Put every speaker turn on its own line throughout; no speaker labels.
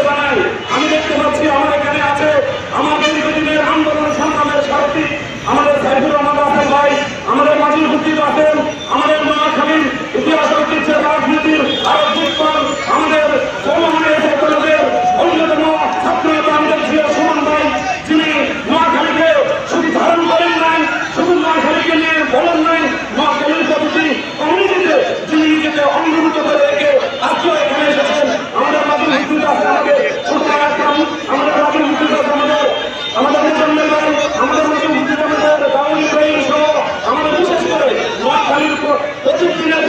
জানাই। আমি দেখতে পাচ্ছি আমার এখানে আছে আমার দীর্ঘদিনের আন্দোলন সংগ্রামের সারথি আমাদের সাইফুর রহমান রাসেল ভাই, আমাদের মাজিদ হুদ্দিন রাসেল, আমাদের নোয়াখালীর ইতিহাস ঐতিহ্যের রাজনীতির আরো দিকপাল, আমাদের কলেজের অন্যতম ছাত্র নেতা আমাদের জিয়া সুমন ভাই, যিনি নোয়াখালীকে শুধু ধারণ করেন নাই, শুধু নোয়াখালীকে নিয়ে বলেন নাই, নোয়াখালীর প্রতি কমিউনিটিতে যিনি নিজেকে অঙ্গীভূত করে রেখে আজকে এখানে এসেছেন। আমাদের মাজিদ হুদ্দিন রাসেল আমাদের ছোট রাখলাম, আমাদের মাজিদ হুদ্দিন রাসেল আমাদের মুসলমান ভাই, আমাদের মাজিদ হুদ্দিন আমাদের দাউদ ইব্রাহিম সহ আমাদের বিশেষ করে নোয়াখালীর প্রতিদিনের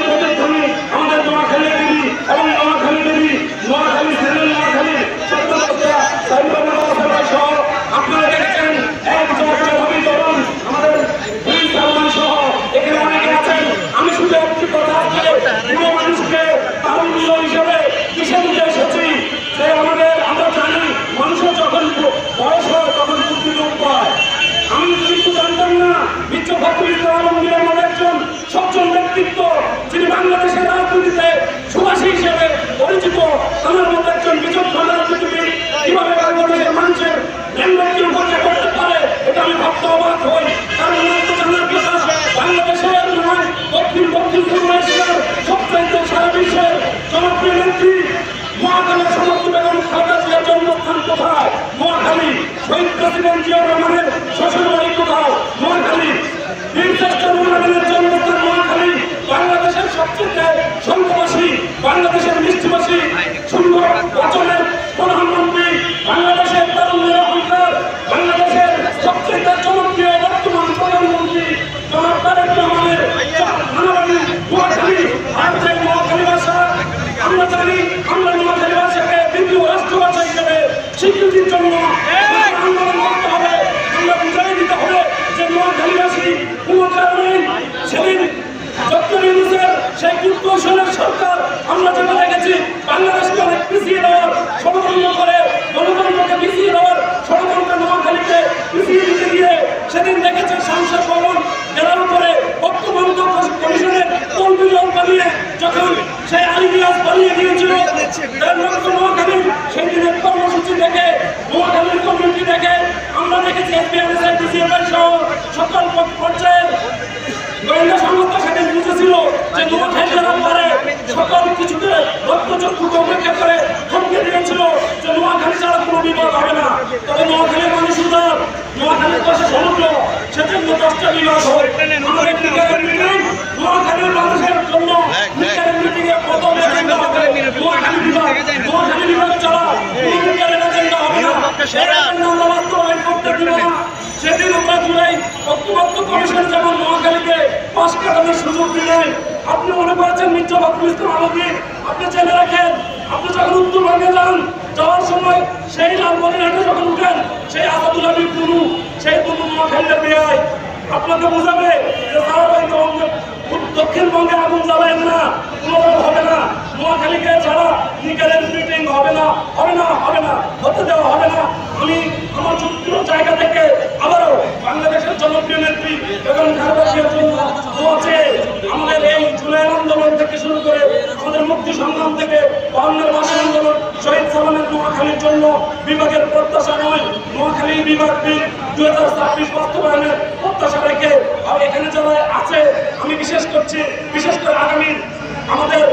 প্রতিধ্বনি আমাদের নোয়াখালী দেবী এবং নোয়াখালী দেবী নোয়াখালী জেলা নোয়াখালী সত্যতা সহ আপনারা দেখেছেন এক জনপ্রিয় তরুণ আমাদের সালমান সহ এখানে অনেকে আছেন। আমি শুধু একটি কথা পুরো মানুষকে তারুণ্য হিসেবে কিসে দিতে এসেছি যে আমরা জানি মানুষের যখন বয়স হয় তখন বুদ্ধি লোপ পায়। আমি কিন্তু জানতাম না মির্জা ফখরুল ইসলাম আলমগীর আমাদের একজন সজ্জন ব্যক্তিত্ব, যিনি বাংলাদেশের রাজনীতিতে সুভাষী হিসেবে পরিচিত। আমার মতো একজন বিচক্ষণ রাজনীতিবিদ কিভাবে বাংলাদেশের মানুষের জ্ঞানকে উপেক্ষা করতে পারে এটা আমি ভাবতে অবাক হই। কারণ আমার তো জানার কথা বাংলাদেশের নয় দক্ষিণ পূর্ব এশিয়ার সবচাইতে সারা বিশ্বের জনপ্রিয় নেত্রী নোয়াখালীর সমস্ত বেগম খালেদা জিয়ার জন্মস্থান কোথায়? নোয়াখালী। শহীদ প্রেসিডেন্ট জিয়াউর রহমানের শ্বশুর বাড়ি কোথাও? নোয়াখালী। বীরশ্রেষ্ঠ রহমানের জন্মস্থান নোয়াখালী। বাংলাদেশের সবচেয়ে সংঘবাসী, বাংলাদেশের মিষ্টিবাসী, সুন্দর বচনের প্রধানমন্ত্রী, বাংলাদেশের তারুণ্যের অহংকার, বাংলাদেশের সবচেয়ে জনপ্রিয় বর্তমান প্রধানমন্ত্রী জনাব তারেক রহমানের মানবাড়ি নোয়াখালী। আর যে নোয়াখালী ভাষা আমরা জানি, আমরা নোয়াখালী ভাষাকে দ্বিতীয় রাষ্ট্রভাষা হিসেবে স্বীকৃতির জন্য আন্দোলন করতে হবে। আমরা বুঝাই দিতে হবে যে নোয়াখালীবাসী কোনো কারণে সেদিন ডক্টর ইউনূসের সেই কূটকৌশলের সরকার আমরা যেটা দেখেছি বাংলাদেশকে অনেক পিছিয়ে দেওয়ার ষড়যন্ত্র করে, গণতন্ত্রকে পিছিয়ে দেওয়ার ষড়যন্ত্র নোয়াখালীকে পিছিয়ে দিতে গিয়ে সেদিন দেখেছে সংসদ ভবন জেলার উপরে ঐক্যবদ্ধ কমিশনের কলবিলন বানিয়ে যখন সেই আলিয়াস বানিয়ে দিয়েছিল নোয়াখালী সেই দিনের কর্মসূচি দেখে নোয়াখালীর কমিউনিটি দেখে আমরা দেখেছি এসবিআই সহ সকল পর্যায়ের গোয়েন্দা সংস্থা সেদিন বুঝেছিল যে নোয়াখালী যারা পারে সকল কিছুতে রক্তচক্ষুকে উপেক্ষা করে থমকে দিয়েছিল যে নোয়াখালী ছাড়া কোনো বিপদ হবে না। তবে নোয়াখালীর মানুষ উদার, নোয়াখালীর পাশে সমুদ্র, সেজন্য 10টা বিভাগ হয়। আমাদের নোয়াখালীর মানুষের জন্য মিটিংয়ে প্রথম এজেন্ডা হবে নোয়াখালী বিভাগ। নোয়াখালী বিভাগ ছাড়া এজেন্ডা হবে না, আমরা বাস্তবায়ন করতে দিব না। সেদিন আমরা জুলাই ঐক্যবদ্ধ কমিশন যেমন নোয়াখালীকে পাশ কাটানোর সুযোগ দিলেন। আপনি মনে করেছেন মির্জা ফখরুল ইসলাম আলমগীর, আপনি জেনে রাখেন আপনি যখন উত্তরবঙ্গে যান যাওয়ার সময় সেই লালমনিরহাটে যখন উঠেন সেই আসাদুল হাবিব টুনু, সেই টুনু নোয়াখালীর বেআই আপনাকে বোঝাবে যে স্যার দক্ষিণবঙ্গে আগুন জ্বালায়েন না, কোনোভাবে হবে না। নোয়াখালীকে ছাড়া নিকেলের মিটিং হবে না, হবে না, হবে না, হতে দেওয়া হবে না। আমি আমার ছোট্ট জায়গা থেকে আবারও বাংলাদেশের জনপ্রিয় নেত্রী বেগম খালেদা জিয়ার জন্য আছে। আমাদের এই জুলাই আন্দোলন থেকে শুরু করে আমাদের মুক্তি সংগ্রাম থেকে 52 মাসের আন্দোলন শহীদ সালামের নোয়াখালীর জন্য বিভাগের প্রত্যাশা নয়, নোয়াখালী বিভাগ বিল 2026 বাস্তবায়নের প্রত্যাশা রেখে আর এখানে যারা আছে আমি বিশেষ করে আগামী আমাদের